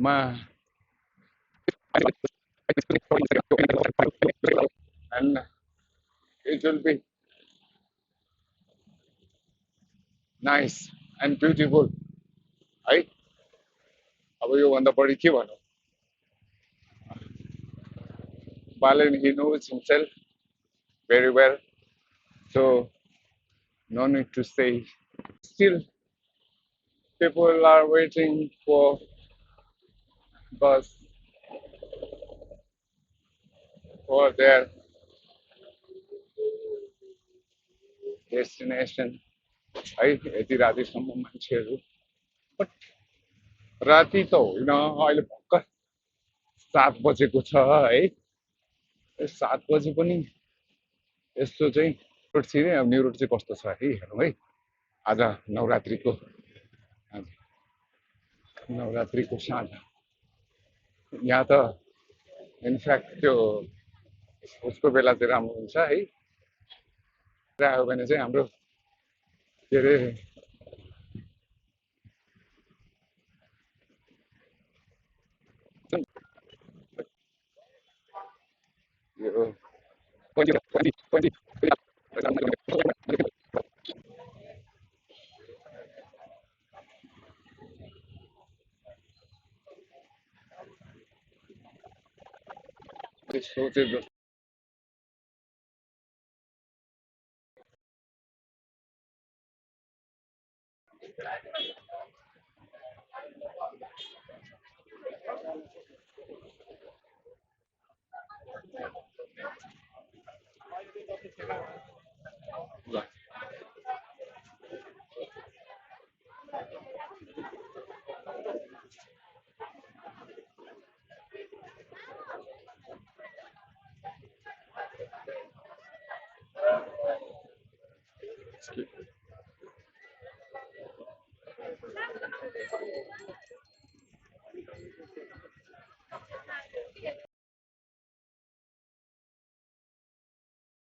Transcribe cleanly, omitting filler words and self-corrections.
ma and it will be nice and beautiful. है अब योभन्दा बढी के भनौँ Balen he knows himself very well so no need to say still people are waiting for bus for their destination है यति रातिसम्म मान्छेहरू बट राति त होइन अहिले भर्खर 7 बजेको छ है 7 बजे पनि यस्तो चाहिँ छिरे अब न्यु रोड चाहिँ कस्तो छ है हेरौँ है आज नवरात्रिको आज नवरात्रिको साँझ यहाँ त इनफ्याक्ट त्यो उसको बेला चाहिँ राम्रो हुन्छ है आयो भने चाहिँ हाम्रो के अरे यो सोचेको ल